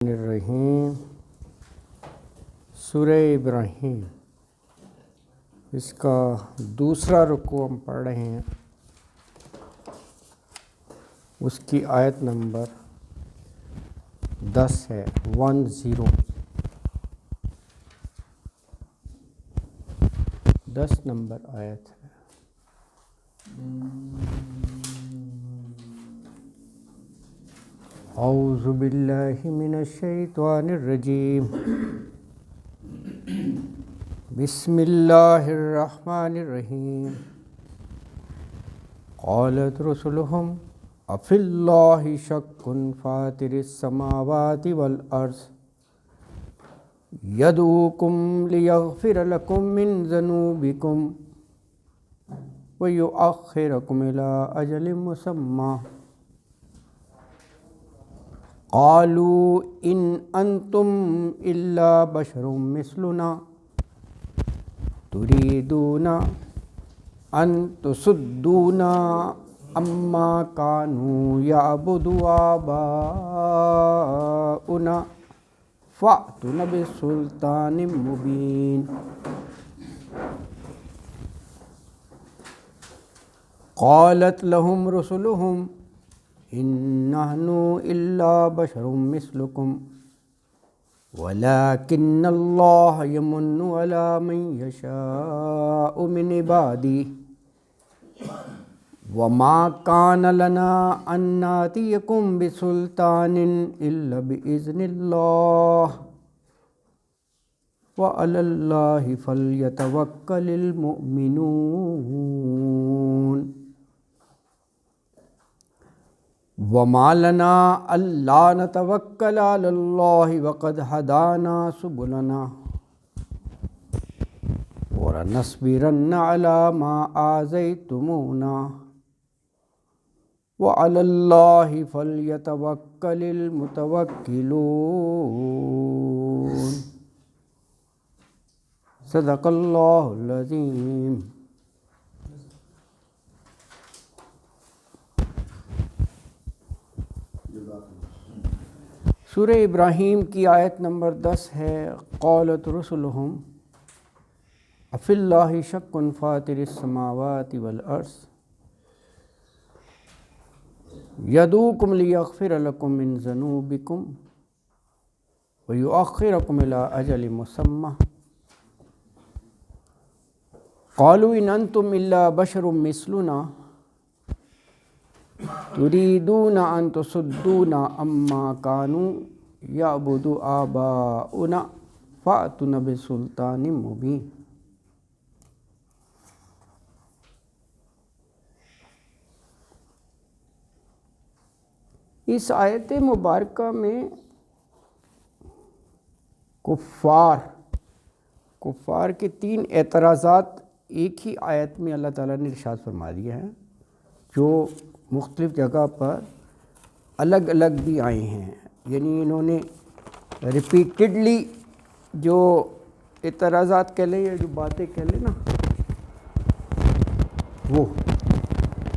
الرحیم سورہ ابراہیم، اس کا دوسرا رکوع ہم پڑھ رہے ہیں۔ اس کی آیت نمبر 10 ہے، 10 نمبر آیت ہے۔ اعوذ باللہ من الشیطان الرجیم، بسم اللہ الرحمن الرحیم۔ قالت رسلهم افی اللہ شک فاطر السماوات والارض یدعوکم لیغفر لکم من ذنوبکم ویؤخرکم الی اجل مسمی قالوا ان انتم الا بشر مثلنا تريدون ان تصدونا عما كانوا يعبد آباؤنا فأتنا بسلطان مبين قالت لهم رسلهم إن نحن إلا بشر مثلكم ولكن الله يمن على من يشاء من عباده وما كان لنا أن نأتيكم بسلطان إلا بإذن الله وعلى الله فليتوكل المؤمنون وما لنا ألا نتوكل على الله وقد هدانا سبلنا ولنصبرن على ما آذيتمونا وعلى الله فليتوكل المتوكلون صدق اللہ العظیم۔ سورہ ابراہیم کی آیت نمبر 10 ہے۔ قالت رسلهم افی اللہ شک فاطر السماوات والارض یدعوکم لیغفر لکم من ذنوبکم ویؤخرکم الی اجل مسمی قالوا ان انتم الا بشر مثلنا تريدون ان تصدونا عما كانوا يعبد آباؤنا فأتنا بسلطان مبين۔ اس آیت مبارکہ میں کفار کے 3 اعتراضات ایک ہی آیت میں اللہ تعالیٰ نے ارشاد فرما دیا ہے، جو مختلف جگہ پر الگ الگ بھی آئے ہیں۔ یعنی انہوں نے ریپیٹڈلی جو اعتراضات کہہ لیں یا جو باتیں کہہ لیں نا، وہ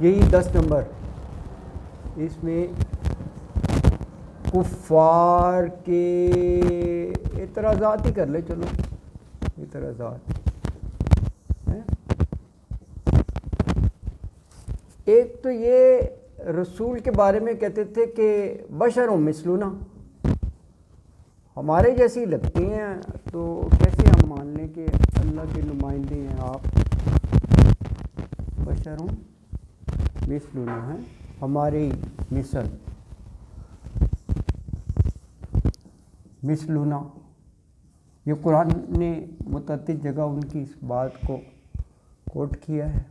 یہی 10 نمبر اس میں کفار کے اعتراضات ہی کر لیں، چلو اعتراضات۔ ایک تو یہ رسول کے بارے میں کہتے تھے کہ بشر مثلنا، ہمارے جیسی لگتے ہیں، تو کیسے ہم مان لیں کہ اللہ کے نمائندے ہیں آپ؟ بشر مثلنا ہیں، ہمارے مثلنا، یہ قرآن نے متعدد جگہ ان کی اس بات کو کوٹ کیا ہے،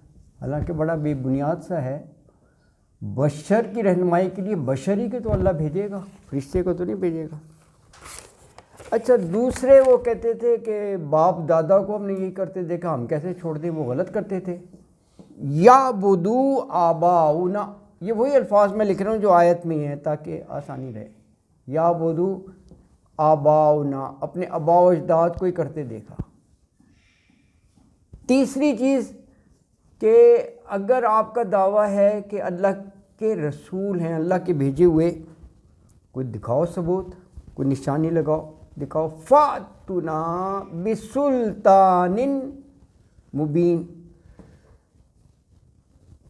حالانکہ بڑا بے بنیاد سا ہے۔ بشر کی رہنمائی کے لیے بشر ہی کے تو اللہ بھیجے گا، فرشتے کو تو نہیں بھیجے گا۔ اچھا، دوسرے وہ کہتے تھے کہ باپ دادا کو ہم نے یہی کرتے دیکھا، ہم کیسے چھوڑ دیں، وہ غلط کرتے تھے۔ یعبدو آباؤنا، یہ وہی الفاظ میں لکھ رہا ہوں جو آیت میں ہیں تاکہ آسانی رہے۔ یعبدو آباؤنا، اپنے آباء و اجداد کو ہی کرتے دیکھا۔ تیسری چیز کہ اگر آپ کا دعویٰ ہے کہ اللہ کے رسول ہیں، اللہ کے بھیجے ہوئے، کوئی دکھاؤ ثبوت۔ کوئی نشانی لگاؤ، دکھاؤ، فاتنا بسلطان مبین۔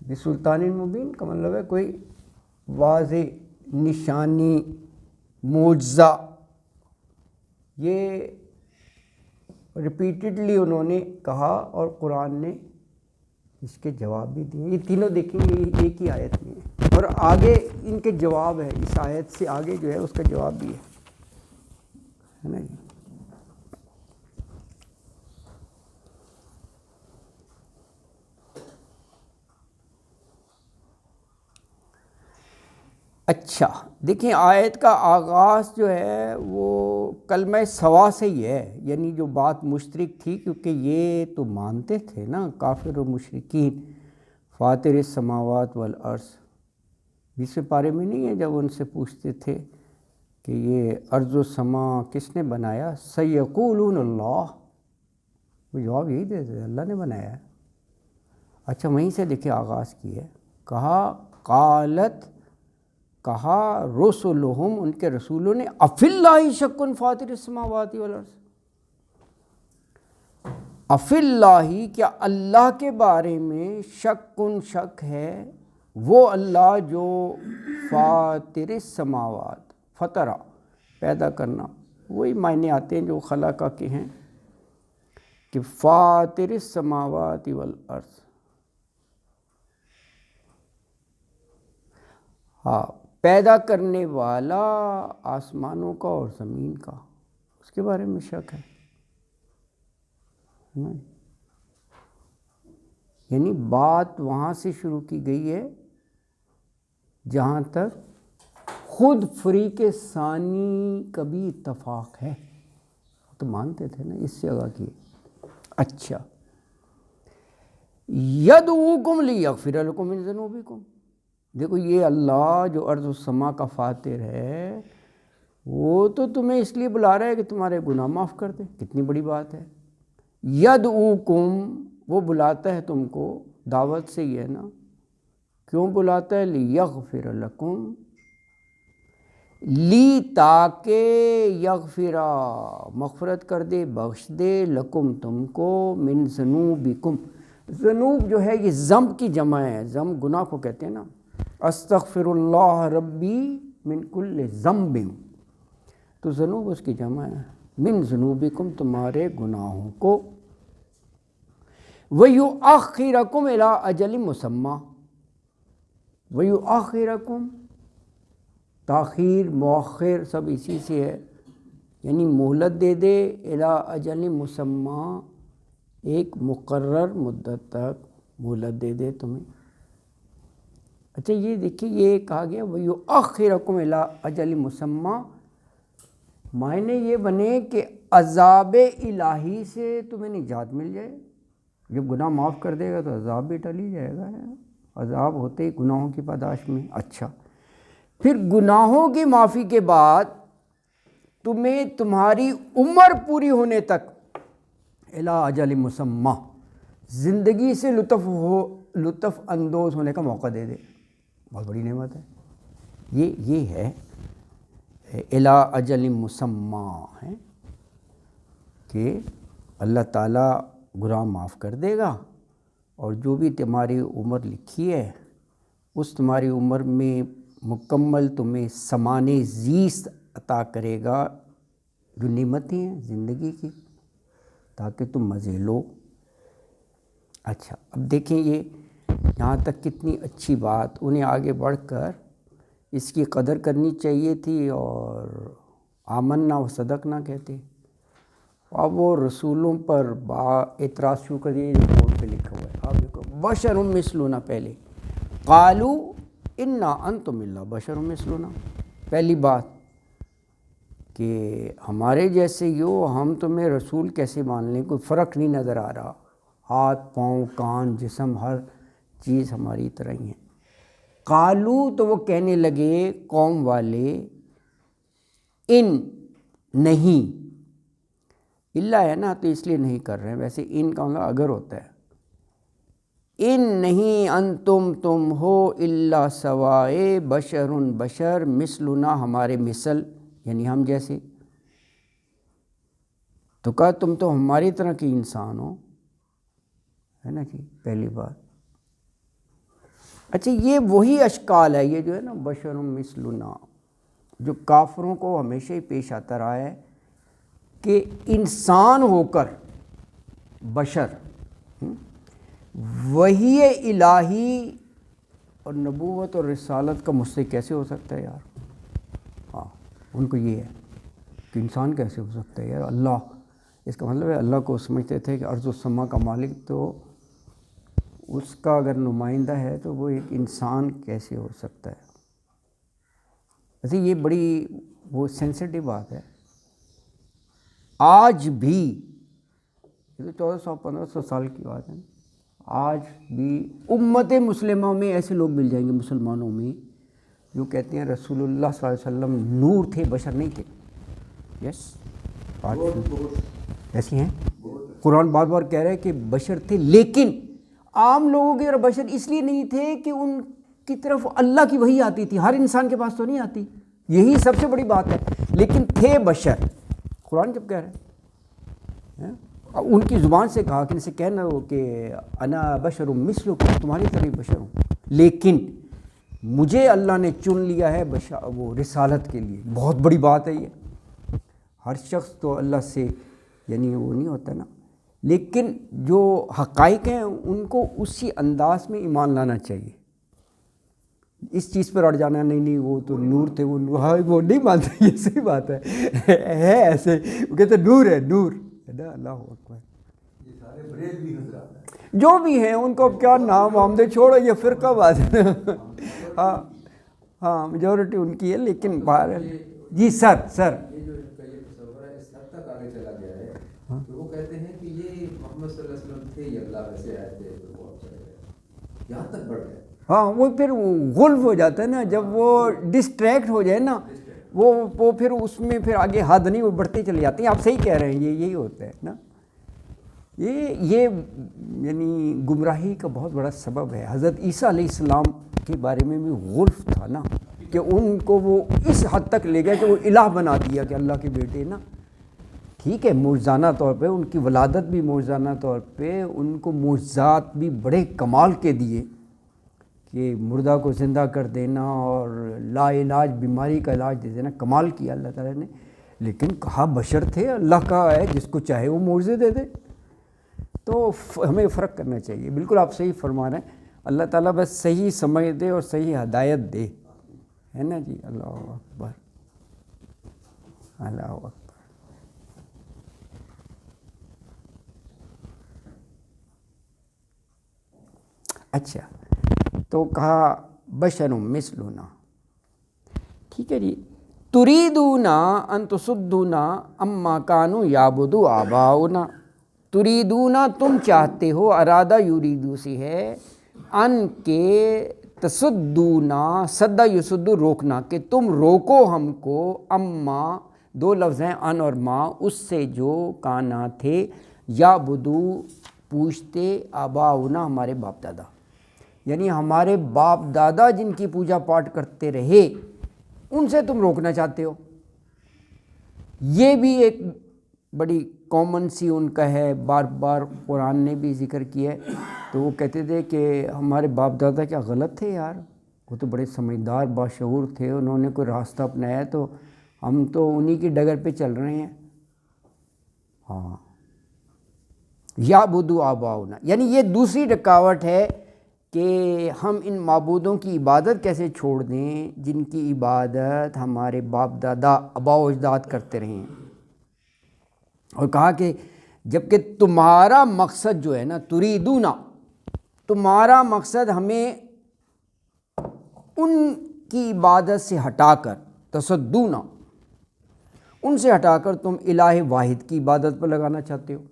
بسلطان مبین کا مطلب ہے کوئی واضح نشانی، معجزہ۔ یہ ریپیٹڈلی انہوں نے کہا اور قرآن نے اس کے جواب بھی دیے۔ یہ تینوں دیکھیں گے ایک ہی آیت میں ہے، اور آگے ان کے جواب ہے، اس آیت سے آگے جو ہے اس کا جواب بھی ہے نا جی۔ اچھا دیکھیں، آیت کا آغاز جو ہے وہ کلمہ سوا سے ہی ہے، یعنی جو بات مشترک تھی، کیونکہ یہ تو مانتے تھے نا کافر و مشرکین فاطر السماوات والارض۔ 20ویں پارے میں نہیں ہے جب ان سے پوچھتے تھے کہ یہ ارض و سما کس نے بنایا، سیقولون اللہ، وہ جواب یہی دیتے تھے اللہ نے بنایا ہے۔ اچھا وہیں سے دیکھیں آغاز کی ہے، کہا رسلہم، ان کے رسولوں نے، افی اللہ شک فاطر السماوات والارض، افی اللہ، کیا اللہ کے بارے میں شک ہے، وہ اللہ جو فاطر السماوات، فطرہ پیدا کرنا، وہی معنی آتے ہیں جو خلقہ کے ہیں، کہ فاطر السماوات والارض، ہاں پیدا کرنے والا آسمانوں کا اور زمین کا، اس کے بارے میں شک ہے۔ یعنی بات وہاں سے شروع کی گئی ہے جہاں تک خود فریق ثانی کا بھی اتفاق ہے، تو مانتے تھے نا، اس سے آگاہ کیے۔ اچھا، یدعوکم لیغفر لکم من ذنوبکم، دیکھو یہ اللہ جو ارض و سما کا فاطر ہے، وہ تو تمہیں اس لیے بلا رہا ہے کہ تمہارے گناہ معاف کر دے، کتنی بڑی بات ہے۔ یدعوکم، وہ بلاتا ہے تم کو، دعوت سے ہی ہے نا، کیوں بلاتا ہے؟ لیغفر لکم، لی تاکہ، یغفرا مغفرت کر دے، بخش دے، لکم تم کو، من ذنوبکم، ذنوب جو ہے یہ ذنب کی جمع ہے، ذنب گناہ کو کہتے ہیں نا، استغفر اللہ ربی من کل ذنب، تو ذنوب اس کی جمع ہے، من ذنوبکم، تمہارے گناہوں کو، وَيُؤَخِّرَكُمْ إِلَىٰ أَجَلٍ مُّسَمًّى، وَيُؤَخِّرَكُمْ، تاخیر، مؤخر سب اسی سے ہے، یعنی مہلت دے دے، اِلیٰ أَجَلٍ مُّسَمًّى، ایک مقرر مدت تک مہلت دے دے تمہیں۔ اچھا یہ دیکھیے، یہ کہا گیا وَيُؤَخِّرَكُمْ إِلَىٰ أَجَلٍ مُّسَمًّى، معنی یہ بنے کہ عذاب الہی سے تمہیں نجات مل جائے، جب گناہ معاف کر دے گا تو عذاب بھی ٹل ہی جائے گا، عذاب ہوتے ہی گناہوں کی پاداش میں۔ اچھا پھر گناہوں کی معافی کے بعد تمہیں تمہاری عمر پوری ہونے تک، اِلیٰ أَجَلٍ مُّسَمًّى، زندگی سے لطف اندوز ہونے کا موقع دے دے، بہت بڑی نعمت ہے یہ ہے اِلیٰ أَجَلٍ مُّسَمًّى، ہے کہ اللہ تعالیٰ گناہ معاف کر دے گا، اور جو بھی تمہاری عمر لکھی ہے اس تمہاری عمر میں مکمل تمہیں سامان زیست عطا کرے گا، جو نعمتیں ہیں زندگی کی، تاکہ تم مزے لو۔ اچھا اب دیکھیں یہ یہاں تک کتنی اچھی بات، انہیں آگے بڑھ کر اس کی قدر کرنی چاہیے تھی، اور آمنا و صدقنا کہتے، اب وہ رسولوں پر اعتراض شروع کر دیے، جو بورڈ پہ لکھا ہوا ہے، آپ دیکھو، بشر مثلنا، پہلے قالوا انا انتم الا بشر مثلنا، پہلی بات کہ ہمارے جیسے ہی ہو، ہم تمہیں رسول کیسے مان لیں، کوئی فرق نہیں نظر آ رہا، ہاتھ پاؤں کان جسم ہر چیز ہماری طرح ہی ہے۔ قالو، تو وہ کہنے لگے قوم والے، ان نہیں، اللہ ہے نا تو اس لیے نہیں کر رہے ہیں، ویسے ان کا مطلب اگر ہوتا ہے، ان نہیں، انتم تم ہو، الا سوائے، بشر مثلنا، ہمارے مثل، یعنی ہم جیسے. تو کہا تم تو ہماری طرح کے انسان ہو، ہے نا جی، پہلی بات. اچھا یہ وہی اشکال ہے، یہ جو ہے نا بشر مثلنا، جو کافروں کو ہمیشہ ہی پیش آتا رہا ہے کہ انسان ہو کر بشر وحی الہی اور نبوت اور رسالت کا مستحق کیسے ہو سکتا ہے یار. ہاں ان کو یہ ہے کہ انسان کیسے ہو سکتا ہے یار. اللہ، اس کا مطلب ہے اللہ کو سمجھتے تھے کہ ارض و سما کا مالک تو اس کا اگر نمائندہ ہے تو وہ ایک انسان کیسے ہو سکتا ہے. ویسے یہ بڑی وہ سینسیٹیو بات ہے. آج بھی، یہ تو 1400-1500 سال کی بات ہے، آج بھی امت مسلمہ میں ایسے لوگ مل جائیں گے مسلمانوں میں جو کہتے ہیں رسول اللہ صلی اللہ علیہ وسلم نور تھے، بشر نہیں تھے. یس، ایسی ہیں. قرآن بار بار کہہ رہا ہے کہ بشر تھے، لیکن عام لوگوں کی طرف بشر اس لیے نہیں تھے کہ ان کی طرف اللہ کی وحی آتی تھی. ہر انسان کے پاس تو نہیں آتی، یہی سب سے بڑی بات ہے. لیکن تھے بشر. قرآن جب کہہ رہے ہیں، ان کی زبان سے کہا کہ ان سے کہنا ہو کہ انا بشر مثلکم، تمہاری طرح بشر ہوں، لیکن مجھے اللہ نے چن لیا ہے وہ رسالت کے لیے. بہت بڑی بات ہے یہ. ہر شخص تو اللہ سے یعنی وہ نہیں ہوتا نا، لیکن جو حقائق ہیں ان کو اسی انداز میں ایمان لانا چاہیے. اس چیز پر اڑ جانا نہیں وہ تو نور تھے، وہ وہ نہیں مانتے. یہ صحیح بات ہے ایسے وہ کہتے نور ہے، نور ہے نا. اللہ اکبر. یہ سارے بریلوی حضرات ہیں جو بھی ہیں ان کو اب کیا نام وام دے، چھوڑو یہ فرقہ بات ہے. ہاں ہاں میجورٹی ان کی ہے، لیکن باہر جی سر یہ جو ان کا یہ تصور ہے اس حد تک آگے چلا گیا ہے کہ وہ کہتے ہیں کہ یہ محمد صلی اللہ علیہ وسلم تھے، یہ اللہ ویسے آئے تھے تو وہ اب چلے گئے، یہاں تک بڑھ گئے. ہاں وہ پھر غلف ہو جاتا ہے نا، جب وہ ڈسٹریکٹ ہو جائے نا وہ پھر اس میں پھر آگے حد نہیں، وہ بڑھتے چلے جاتے ہیں. آپ صحیح کہہ رہے ہیں، یہی ہوتا ہے نا. یہ یعنی گمراہی کا بہت بڑا سبب ہے. حضرت عیسیٰ علیہ السلام کے بارے میں بھی غلف تھا نا، کہ ان کو وہ اس حد تک لے گیا کہ وہ الہ بنا دیا کہ اللہ کے بیٹے نا. ٹھیک ہے معجزانہ طور پہ ان کی ولادت بھی معجزانہ طور پہ، ان کو معجزات بھی بڑے کمال کے دیے کہ مردہ کو زندہ کر دینا اور لا علاج بیماری کا علاج دے دینا، کمال کیا اللہ تعالیٰ نے. لیکن کہا بشر تھے، اللہ کا ہے جس کو چاہے وہ معجزے دے دے. تو ہمیں فرق کرنا چاہیے. بالکل آپ صحیح فرما رہے ہیں. اللہ تعالیٰ بس صحیح سمجھ دے اور صحیح ہدایت دے، ہے نا جی. اللہ اکبر، اللہ اکبر. اچھا تو کہا بشر مثلنا، ٹھیک ہے جی. تریدونا ان تصدونا اما کانوا یعبد آباؤنا. تریدونا تم چاہتے ہو، ارادہ یریدو سے ہے، ان کے تصدونا، صد یصد روکنا، کہ تم روکو ہم کو، اما دو لفظ ہیں ان اور ما، اس سے جو کانا تھے یعبدو پوجتے، آباؤنا ہمارے باپ دادا، یعنی ہمارے باپ دادا جن کی پوجا پاٹ کرتے رہے ان سے تم روکنا چاہتے ہو. یہ بھی ایک بڑی کامن سی ان کا ہے، بار بار قرآن نے بھی ذکر کیا ہے. تو وہ کہتے تھے کہ ہمارے باپ دادا کیا غلط تھے یار، وہ تو بڑے سمجھدار باشعور تھے، انہوں نے کوئی راستہ اپنایا تو ہم تو انہی کی ڈگر پہ چل رہے ہیں. ہاں یعبدوا آباؤنا، یعنی یہ دوسری رکاوٹ ہے کہ ہم ان معبودوں کی عبادت کیسے چھوڑ دیں جن کی عبادت ہمارے باپ دادا آباء و اجداد کرتے رہے ہیں. اور کہا کہ جبکہ تمہارا مقصد جو ہے نا، تریدونا، تمہارا مقصد ہمیں ان کی عبادت سے ہٹا کر، تصدونا ان سے ہٹا کر تم الہ واحد کی عبادت پر لگانا چاہتے ہو.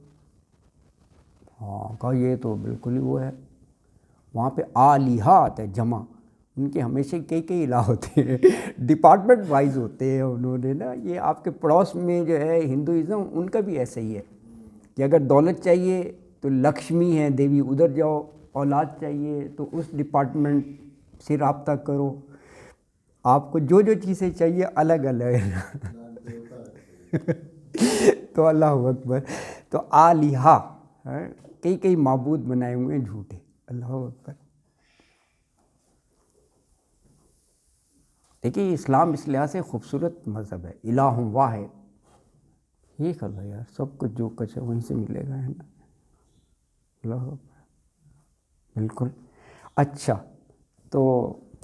ہاں کہا یہ تو بالکل ہی وہ ہے. وہاں پہ آلیہا آتا ہے جمع، ان کے ہمیشہ کئی الہ ہوتے ہیں، ڈپارٹمنٹ وائز ہوتے ہیں انہوں نے نا. یہ آپ کے پڑوس میں جو ہے ہندوازم، ان کا بھی ایسا ہی ہے کہ اگر دولت چاہیے تو لکشمی ہے دیوی، ادھر جاؤ. اولاد چاہیے تو اس ڈپارٹمنٹ سے رابطہ کرو. آپ کو جو جو چیزیں چاہیے الگ الگ تو اللہ اکبر. تو آلیہا کئی کئی معبود بنائے ہوئے ہیں جھوٹے. اللہ اکبر. دیکھیے اسلام اس لحاظ سے خوبصورت مذہب ہے. الہ واحد, ایک اللہ یار, سب کچھ جو کچھ ہے وہیں سے ملے گا, ہے نا. اللہ اکبر. بالکل. اچھا تو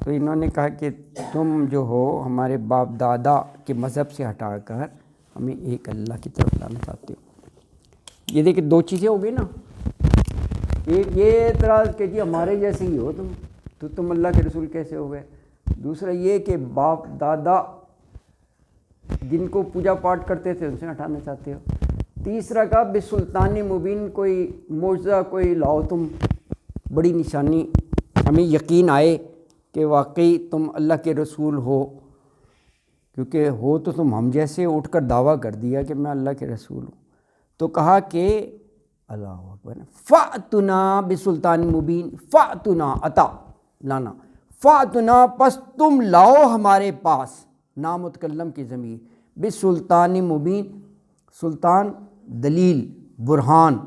انہوں نے کہا کہ تم جو ہو ہمارے باپ دادا کے مذہب سے ہٹا کر ہمیں ایک اللہ کی طرف لانا چاہتے ہو. یہ دیکھیں دو چیزیں ہو گئی نا. ایک یہ اعتراض کہ جی ہمارے جیسے ہی ہو تم, تو تم اللہ کے رسول کیسے ہو گئے. دوسرا یہ کہ باپ دادا جن کو پوجا پاٹ کرتے تھے ان سے ہٹانا چاہتے ہو. تیسرا کہا بسلطان مبین, کوئی معجزہ کوئی لاؤ تم, بڑی نشانی, ہمیں یقین آئے کہ واقعی تم اللہ کے رسول ہو, کیونکہ ہو تو تم ہم جیسے اٹھ کر دعویٰ کر دیا کہ میں اللہ کے رسول ہوں. تو کہا کہ اللہ اکبر, فَأْتُنَا بِسُلطان مبین, فَأْتُنَا عطا لانا, فَأْتُنَا پس تم لاؤ ہمارے پاس, نامتکلم کی ضمیر, بسلطان مبین, سلطان دلیل برہان,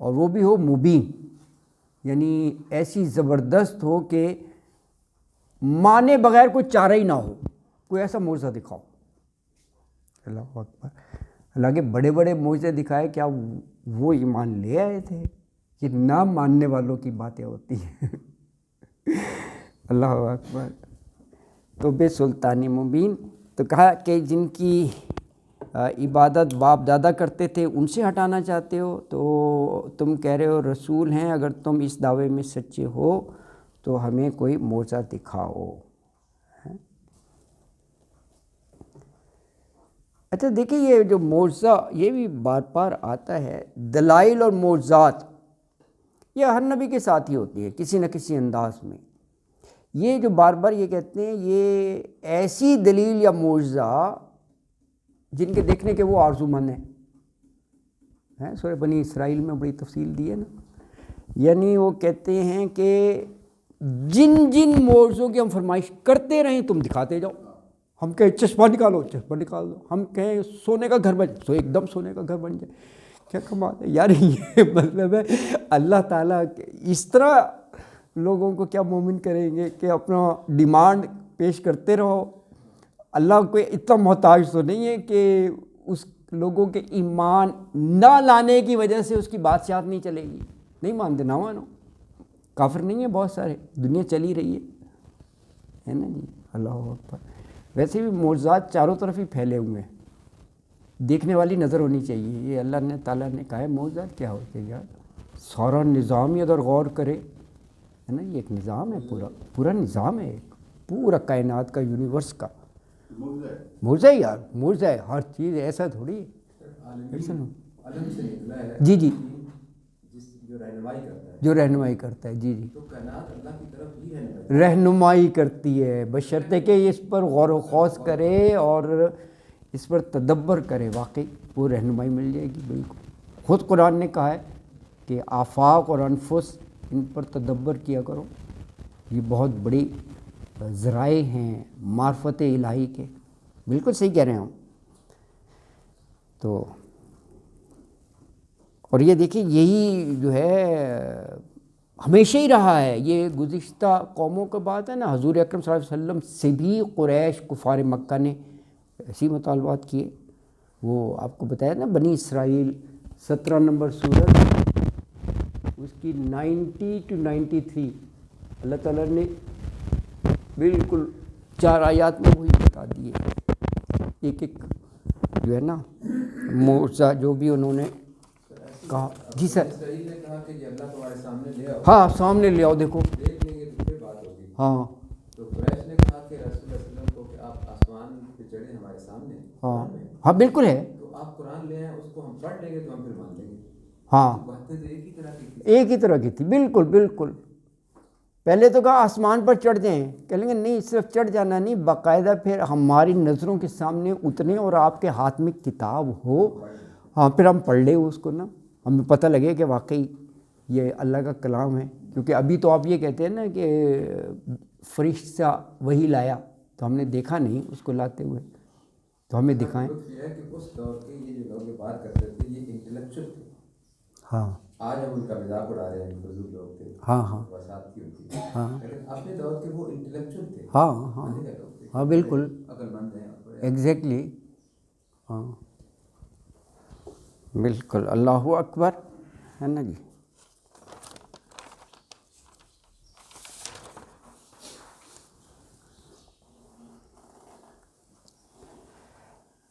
اور وہ بھی ہو مبین, یعنی ایسی زبردست ہو کہ مانے بغیر کوئی چارہ ہی نہ ہو, کوئی ایسا معجزہ دکھاؤ. اللہ اکبر. حالانکہ بڑے بڑے معجزے دکھائے, کیا وہ ایمان لے آئے تھے؟ یہ نہ ماننے والوں کی باتیں ہوتی ہیں. اللہ اکبر. تو بے سلطان مبین, تو کہا کہ جن کی عبادت باپ دادا کرتے تھے ان سے ہٹانا چاہتے ہو. تو تم کہہ رہے ہو رسول ہیں, اگر تم اس دعوے میں سچے ہو تو ہمیں کوئی معجزہ دکھاؤ. اچھا دیکھیں یہ جو معجزہ یہ بھی بار بار آتا ہے, دلائل اور معجزات یہ ہر نبی کے ساتھ ہی ہوتی ہے کسی نہ کسی انداز میں. یہ جو بار بار یہ کہتے ہیں یہ ایسی دلیل یا معجزہ جن کے دیکھنے کے وہ آرزو مند ہیں. سورہ بنی اسرائیل میں بڑی تفصیل دی ہے نا. یعنی وہ کہتے ہیں کہ جن جن معجزوں کی ہم فرمائش کرتے رہیں تم دکھاتے جاؤ. ہم کہیں چشمہ نکالو, چشمہ نکال دو. ہم کہیں سونے کا گھر بن جائے, ایک دم سونے کا گھر بن جائے. کیا کمال ہے یار. یہ مطلب ہے اللہ تعالیٰ اس طرح لوگوں کو کیا مومن کریں گے کہ اپنا ڈیمانڈ پیش کرتے رہو. اللہ کو اتنا محتاج تو نہیں ہے کہ اس لوگوں کے ایمان نہ لانے کی وجہ سے اس کی بادشاہت نہیں چلے گی. نہیں مانتے نہ مانو, کافر نہیں ہے بہت سارے, دنیا چلی رہی ہے نا جی. اللہ اکبر. ویسے بھی معجزات چاروں طرف ہی پھیلے ہوئے ہیں, دیکھنے والی نظر ہونی چاہیے. یہ اللہ نے تعالیٰ نے کہا ہے معجزات کیا ہوتے ہیں یار, سارا نظام ہی اگر غور کرے, ہے نا. یہ ایک نظام ہے, پورا نظام ہے, ایک پورا کائنات کا, یونیورس کا معجزہ ہے یار. معجزہ ہے ہر چیز, ایسا تھوڑی جی جی جو رہنمائی کرتا ہے. جی جی تو کائنات اللہ کی طرف ہی رہنمائی کرتی ہے, بشرطے کہ اس پر غور و خوض کرے اور اس پر تدبر کرے, واقعی وہ رہنمائی مل جائے گی. بالکل. خود قرآن نے کہا ہے کہ آفاق اور انفس ان پر تدبر کیا کرو, یہ بہت بڑی ذرائع ہیں معرفت الہی کے. بالکل صحیح کہہ رہے ہیں ہم. تو اور یہ دیکھیں یہی جو ہے ہمیشہ ہی رہا ہے. یہ گزشتہ قوموں کا بات ہے نا, حضور اکرم صلی اللہ علیہ وسلم سے بھی قریش کفار مکہ نے ایسی مطالبات کیے. وہ آپ کو بتایا نا بنی اسرائیل 17 نمبر سورت, اس کی 90 to 93 اللہ تعالیٰ نے بالکل 4 آیات میں وہی بتا دیے. ایک ایک جو ہے نا معجزہ جو بھی انہوں نے کہا. جی سر. اسرائیل نے کہا کہ یہ اللہ تمہارے سامنے لے آؤ. ہاں سامنے لے آؤ, دیکھو دیکھ لیں گے تو پھر بات ہوگی. ہاں. تو قریش نے کہا کہ رسول اللہ صلی اللہ علیہ وسلم کو کہ آپ آسمان پہ چڑھیں ہمارے سامنے. ہاں ہاں بالکل ہے. تو آپ قرآن لے آئیں, اس کو ہم پڑھ لیں گے تو ہم پھر مان لیں گے. ہاں باتیں تو ایک ہی طرح کی تھی. ایک ہی طرح کی تھی. بالکل بالکل. پہلے تو کہا آسمان پر چڑھ جائیں, کہہ لیں گے نہیں صرف چڑھ جانا نہیں, باقاعدہ پھر ہماری نظروں کے سامنے اتریں اور آپ کے ہاتھ میں کتاب ہو, ہاں پھر ہم پڑھ لیں اس کو نا, ہمیں پتہ لگے کہ واقعی یہ اللہ کا کلام ہے. کیونکہ ابھی تو آپ یہ کہتے ہیں نا کہ فرشتہ وہی لایا تو ہم نے دیکھا نہیں اس کو لاتے ہوئے، تو ہمیں دکھائیں۔ یہ ہے کہ اس دور کے یہ جو لوگ بات کرتے تھے یہ انٹلیکچوئل تھے، ہاں آج ہم ان کا مذاق اڑا رہے ہیں، فضول لوگ تھے، ہاں ہاں وسعت کی ہوتی تھی، ہاں لیکن اپنے دور کے وہ انٹلیکچوئل تھے، ہاں ہاں پڑھے لکھے لوگ تھے، ہاں بالکل عقل مند ہیں اور بڑے ایگزیکٹلی، ہاں بالکل، اللہ اکبر، ہے نا جی۔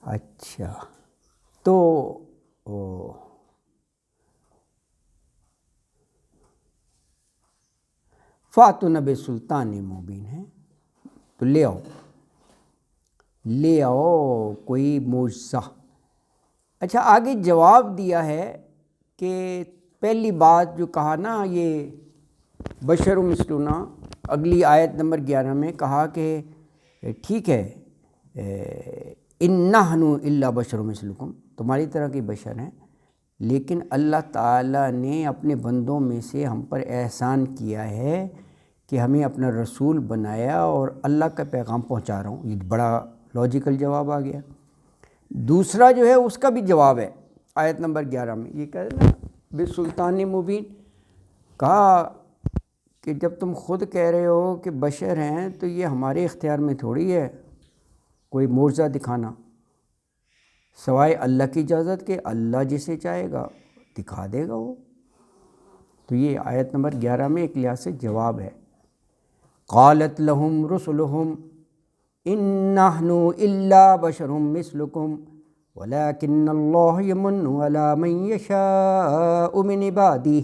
اچھا تو فاتون بسلطان مبین ہے، تو لے آؤ کوئی معجزہ۔ اچھا آگے جواب دیا ہے کہ پہلی بات جو کہا نا یہ بشر مثلنا، اگلی آیت نمبر 11 میں کہا کہ ٹھیک ہے ان نحن الا بشر مثلکم، تمہاری طرح کے بشر ہیں، لیکن اللہ تعالیٰ نے اپنے بندوں میں سے ہم پر احسان کیا ہے کہ ہمیں اپنا رسول بنایا اور اللہ کا پیغام پہنچا رہا ہوں۔ یہ بڑا لاجیکل جواب آ گیا۔ دوسرا جو ہے اس کا بھی جواب ہے آیت نمبر 11 میں، یہ کہہ رہے نا بسلطان مبین، کہا کہ جب تم خود کہہ رہے ہو کہ بشر ہیں تو یہ ہمارے اختیار میں تھوڑی ہے کوئی معجزہ دکھانا، سوائے اللہ کی اجازت کے، اللہ جسے چاہے گا دکھا دے گا وہ۔ تو یہ آیت نمبر 11 میں ایک لحاظ سے جواب ہے۔ قالت لہم رسلہم ان نحن الا بشر مثلکم ولکن اللہ یمن علی من یشاء من عبادہ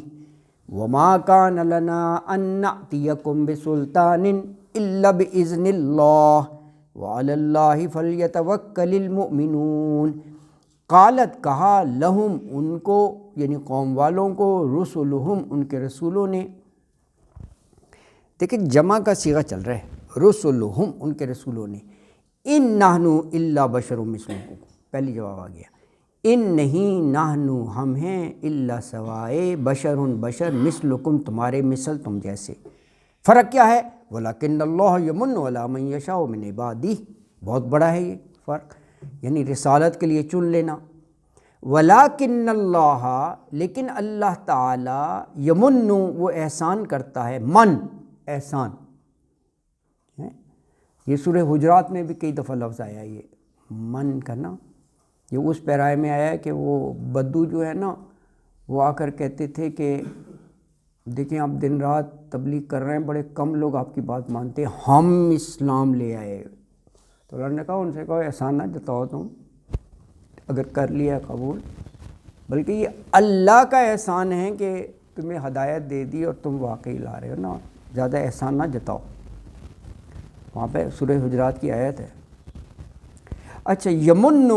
وما کان لنا ان نأتیکم بسلطان الا باذن اللہ وعلی اللہ فلیتوکل المؤمنون۔ قالت کہا لہم ان کو، یعنی قوم والوں کو، رسلہم ان کے رسولوں نے، دیکھیں جمع کا صیغہ چل رہا ہے، رسلہم ان کے رسولوں نے، ان نحن الا بشر مثلکم، پہلی جواب آ گیا، ان نہیں نحن ہم ہیں، الا سوائے بشر مثلکم تمہارے مثل تم جیسے۔ فرق کیا ہے؟ ولیکن اللہ یمن علی من یشاء من عبادہ، بہت بڑا ہے یہ فرق، یعنی رسالت کے لیے چن لینا۔ ولیکن اللہ، لیکن اللہ تعالی، یمن وہ احسان کرتا ہے، من احسان، یہ سورہ حجرات میں بھی کئی دفعہ لفظ آیا یہ من کا نا، یہ اس پیرائے میں آیا ہے کہ وہ بدو جو ہے نا وہ آ کر کہتے تھے کہ دیکھیں آپ دن رات تبلیغ کر رہے ہیں، بڑے کم لوگ آپ کی بات مانتے ہیں، ہم اسلام لے آئے۔ تو اللہ نے کہا ان سے کہو احسان نہ جتاؤ تم، اگر کر لیا قبول، بلکہ یہ اللہ کا احسان ہے کہ تمہیں ہدایت دے دی اور تم واقعی لا رہے ہو نا، زیادہ احسان نہ جتاؤ۔ وہاں پہ سورہ حجرات کی آیت ہے۔ اچھا یمن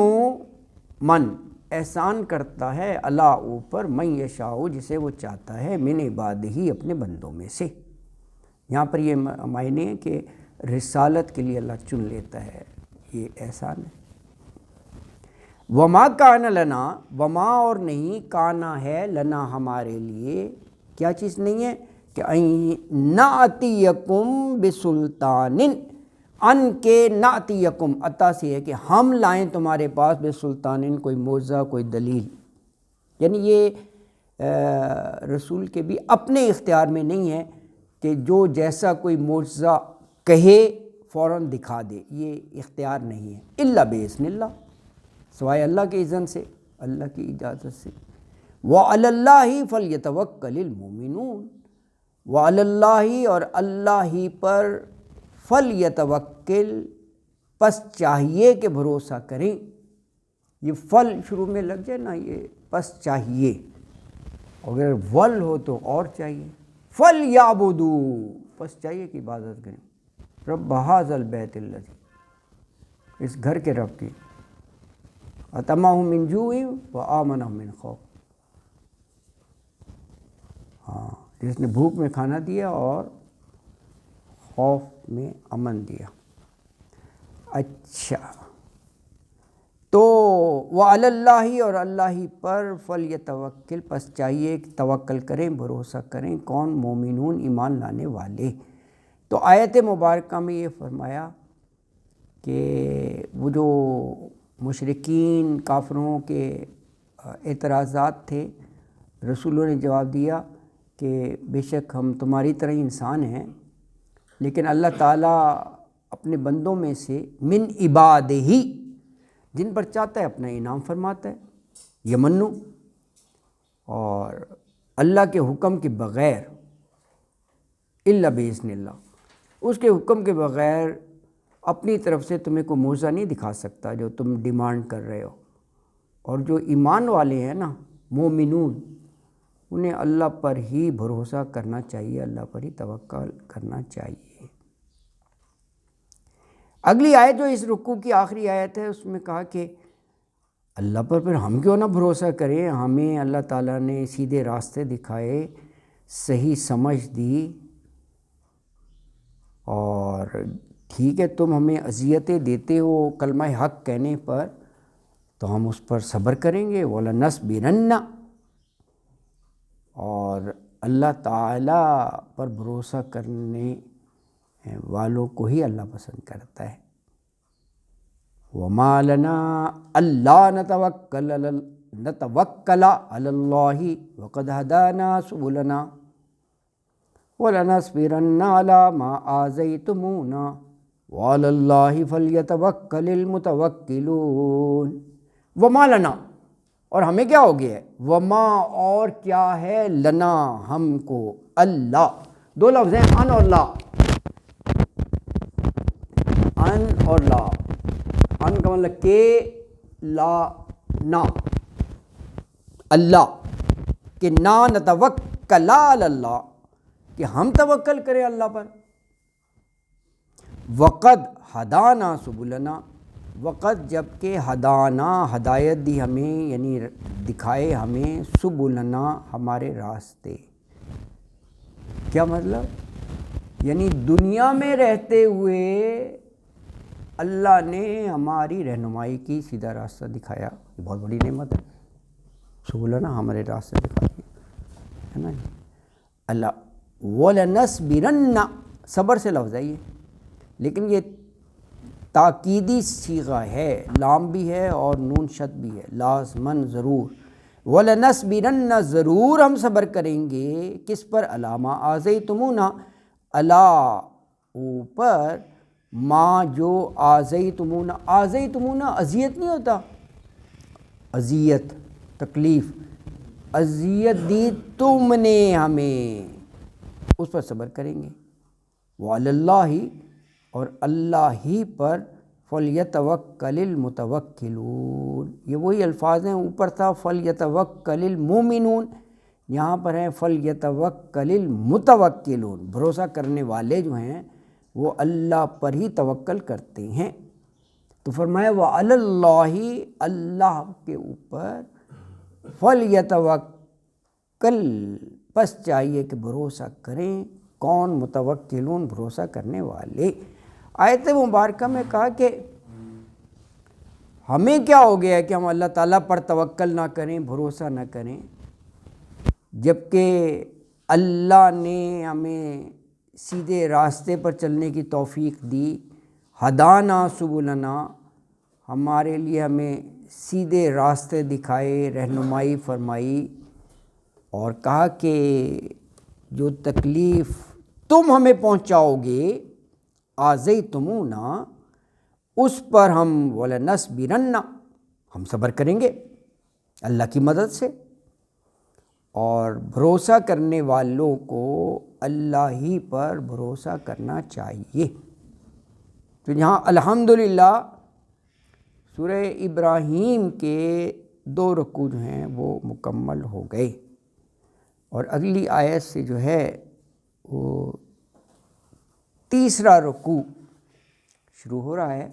من احسان کرتا ہے، اللہ اوپر، من یشاء جسے وہ چاہتا ہے، من عبادہ اپنے بندوں میں سے۔ یہاں پر یہ معنی ہے کہ رسالت کے لیے اللہ چن لیتا ہے، یہ احسان ہے۔ وما کان لنا، وما اور نہیں، کانا ہے، لنا ہمارے لیے، کیا چیز نہیں ہے؟ کہ نأتیکم بسلطان، ان کے نأتیکم عطا سے ہے کہ ہم لائیں تمہارے پاس بسلطان کوئی معجزہ، کوئی دلیل، یعنی یہ رسول کے بھی اپنے اختیار میں نہیں ہے کہ جو جیسا کوئی معجزہ کہے فوراً دکھا دے، یہ اختیار نہیں ہے، الا باذن اللہ، سوائے اللہ کے اذن سے، اللہ کی اجازت سے۔ وعلی اللہ فلیتوکل المؤمنون، وعلی اللہ اور اللہ ہی پر، فلیتوکل پس چاہیے کہ بھروسہ کریں، یہ فل شروع میں لگ جائے نا، یہ پس چاہیے، اگر ول ہو تو اور چاہیے، فلیعبدوا پس چاہیے کہ عبادت کریں، رب ھذا البیت الذی، اس گھر کے رب کی، اطعمہم من جوع وآمنہم من خوف، ہاں جس نے بھوک میں کھانا دیا اور خوف میں امن دیا۔ اچھا تو وعلی اللہ اور اللہ ہی پر، فلیتوکل پس چاہیے کہ توکل کریں، بھروسہ کریں، کون؟ مومنون ایمان لانے والے۔ تو آیت مبارکہ میں یہ فرمایا کہ وہ جو مشرکین کافروں کے اعتراضات تھے، رسولوں نے جواب دیا کہ بے شک ہم تمہاری طرح ہی انسان ہیں، لیکن اللہ تعالیٰ اپنے بندوں میں سے من عبادہ ہی جن پر چاہتا ہے اپنا انعام فرماتا ہے، یمنو، اور اللہ کے حکم کے بغیر، الا باذن اللہ، اس کے حکم کے بغیر اپنی طرف سے تمہیں کوئی معجزہ نہیں دکھا سکتا جو تم ڈیمانڈ کر رہے ہو۔ اور جو ایمان والے ہیں نا، مومنون، انہیں اللہ پر ہی بھروسہ کرنا چاہیے، اللہ پر ہی توکل کرنا چاہیے۔ اگلی آیت جو اس رکوع کی آخری آیت ہے، اس میں کہا کہ اللہ پر پھر ہم کیوں نہ بھروسہ کریں، ہمیں اللہ تعالیٰ نے سیدھے راستے دکھائے، صحیح سمجھ دی، اور ٹھیک ہے تم ہمیں اذیتیں دیتے ہو کلمہ حق کہنے پر، تو ہم اس پر صبر کریں گے، وَلَنَصْبِرَنَّ، اور اللہ تعالیٰ پر بھروسہ کرنے والوں کو ہی اللہ پسند کرتا ہے۔ وَمَا لَنَا أَلَّا نَتَوَكَّلَ عَلَى اللَّهِ وَقَدْ هَدَانَا سُبُلَنَا وَلَنَصْبِرَنَّ عَلَى مَا آذَيْتُمُونَا وَعَلَى اللَّهِ فَلْيَتَوَكَّلِ الْمُتَوَكِّلُونَ۔ وَمَا لَنَا، اور ہمیں کیا ہو گیا ہے، وما، اور کیا ہے، لنا، ہم کو، اللہ، دو لفظ ہیں، ان اور لا، ان اور لا، ان کا مطلب کہ، لا نا، اللہ، کہ نا نتوکل علی اللہ، کہ ہم توکل کریں اللہ پر۔ وقد ہدانا سبلنا، وقت جب کہ ہدانا، ہدایت دی ہمیں، یعنی دکھائے ہمیں، سبلنا، ہمارے راستے۔ کیا مطلب؟ یعنی دنیا میں رہتے ہوئے اللہ نے ہماری رہنمائی کی، سیدھا راستہ دکھایا، یہ بہت بڑی نعمت ہے۔ سبلنا، ہمارے راستے دکھا دیا، ہے نا جی۔ اللہ وَلَنَصْبِرَنَّ، صبر سے لفظ ہے یہ، لیکن یہ تاکیدی صیغہ ہے، لام بھی ہے اور نون شد بھی ہے، لازماً، ضرور۔ وَلَنَصْبِرَنَّ، ضرور ہم صبر کریں گے، کس پر، عَلَىٰ مَا آذَيْتُمُونَا، اللہ اوپر، ما جو آذیتمونا، آذیتمونا اذیت نہیں ہوتا، اذیت، تکلیف، اذیت دی تم نے ہمیں، اس پر صبر کریں گے۔ وعلی اللہ، اور اللہ ہی پر، فلیتوکل المتوکلون، یہ وہی الفاظ ہیں، اوپر تھا فلیتوکل المومنون، یہاں پر ہیں فلیتوکل المتوکلون، بھروسہ کرنے والے جو ہیں وہ اللہ پر ہی توکل کرتے ہیں۔ تو فرمایا وعلی اللہ، اللہ کے اوپر، فلیتوکل، بس چاہیے کہ بھروسہ کریں، کون، متوکلون، بھروسہ کرنے والے۔ آیت مبارکہ میں کہا کہ ہمیں کیا ہو گیا ہے کہ ہم اللہ تعالیٰ پر توکل نہ کریں، بھروسہ نہ کریں، جبکہ اللہ نے ہمیں سیدھے راستے پر چلنے کی توفیق دی، ہدانا سبلنا، ہمارے لیے ہمیں سیدھے راستے دکھائے، رہنمائی فرمائی، اور کہا کہ جو تکلیف تم ہمیں پہنچاؤ گے، آذیتمونا، اس پر ہم وَلَنَصْبِرَنَّ، ہم صبر کریں گے اللہ کی مدد سے، اور بھروسہ کرنے والوں کو اللہ ہی پر بھروسہ کرنا چاہیے۔ تو یہاں الحمدللہ سورہ ابراہیم کے 2 رکوع جو ہیں وہ مکمل ہو گئے، اور اگلی آیت سے جو ہے وہ 3 رکوع شروع ہو رہا ہے۔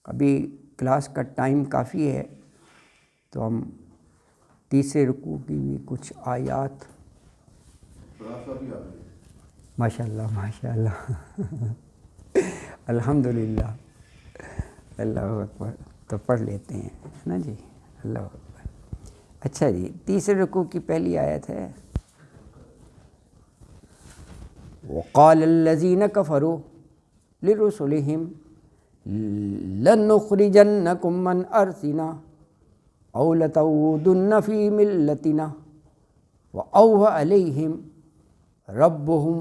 ابھی کلاس کا ٹائم کافی ہے، تو ہم 3 رکوع کی بھی کچھ آیات، ماشاء اللہ ماشاء اللہ، الحمدللہ، اللہ اکبر، تو پڑھ لیتے ہیں، ہے نا جی، اللہ اکبر۔ اچھا جی، 3 رکوع کی پہلی آیت ہے، وقال الذین کفروا لرسلہم لنخرجنکم من ارضنا او لتعودن فی ملتنا واوحى علیہم ربہم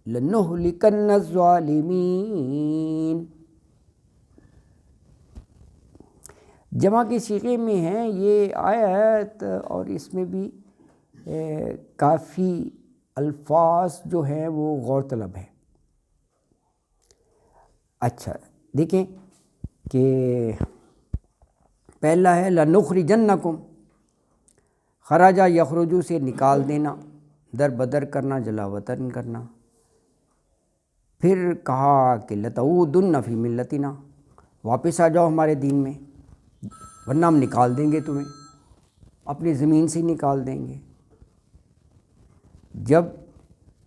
لنہلکن الظالمین. جمع کی صیغے میں ہیں یہ آیت، اور اس میں بھی کافی الفاظ جو ہیں وہ غور طلب ہیں. اچھا دیکھیں کہ پہلا ہے لنخرجنکم، خراجہ یخرجو سے نکال دینا، در بدر کرنا، جلا وطن کرنا. پھر کہا کہ لتعودن فی ملتنا، واپس آ جاؤ ہمارے دین میں ورنہ ہم نکال دیں گے تمہیں، اپنی زمین سے نکال دیں گے. جب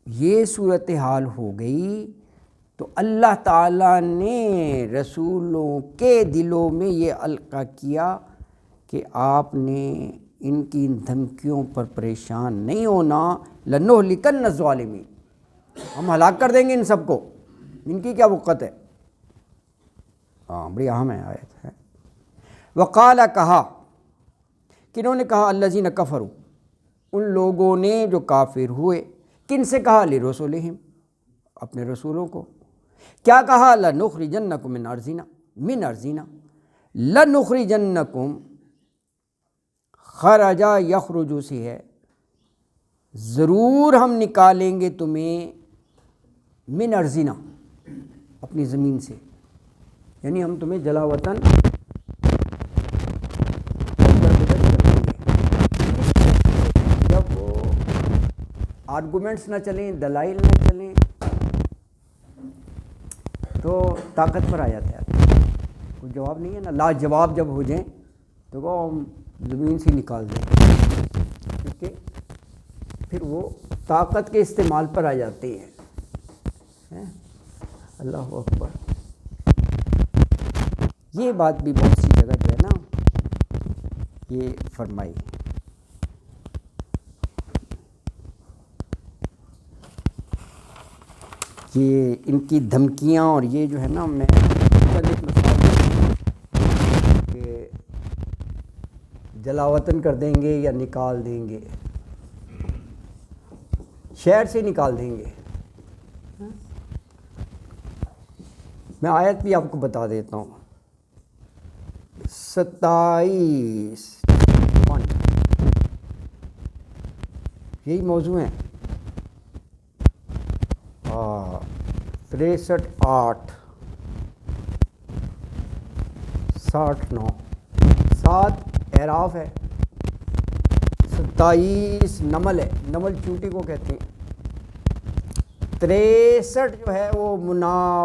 یہ صورتحال ہو گئی تو اللہ تعالیٰ نے رسولوں کے دلوں میں یہ القاء کیا کہ آپ نے ان کی دھمکیوں پر پریشان نہیں ہونا. لنہلکن الظالمین، ہم ہلاک کر دیں گے ان سب کو، ان کی کیا وقت ہے. ہاں بڑی اہم ہے آیت ہے. وقال، کہا، کنہوں نے کہا؟ الذین کفروا، ان لوگوں نے جو کافر ہوئے. کن سے کہا؟ لرسولہم، اپنے رسولوں کو. کیا کہا؟ لنخرجنکم من ارضنا، من ارضنا. لنخرجنکم خرجا یخرجو سے ہے، ضرور ہم نکالیں گے تمہیں، من ارضنا، اپنی زمین سے، یعنی ہم تمہیں جلا وطن جب آرگومنٹس نہ چلیں، دلائل نہ چلیں تو طاقت پر آ جاتا ہے. کوئی جواب نہیں ہے نا، لا جواب جب ہو جائیں تو وہ ہم زمین سے نکال دیں، کیونکہ پھر وہ طاقت کے استعمال پر آ جاتے ہیں. اللہ اکبر. یہ بات بھی بہت سی جگہ جو ہے نا یہ فرمائی. کہ ان کی دھمکیاں اور یہ جو ہے نا، میں ایک مثال کہ جلا وطن کر دیں گے یا نکال دیں گے، شہر سے نکال دیں گے. میں آیت بھی آپ کو بتا دیتا ہوں. 27 یہی موضوع ہیں. 63 8 60 9 7 اعراف ہے، 27 نمل ہے، نمل چونٹی کو کہتے ہیں. 63 جو ہے وہ منافق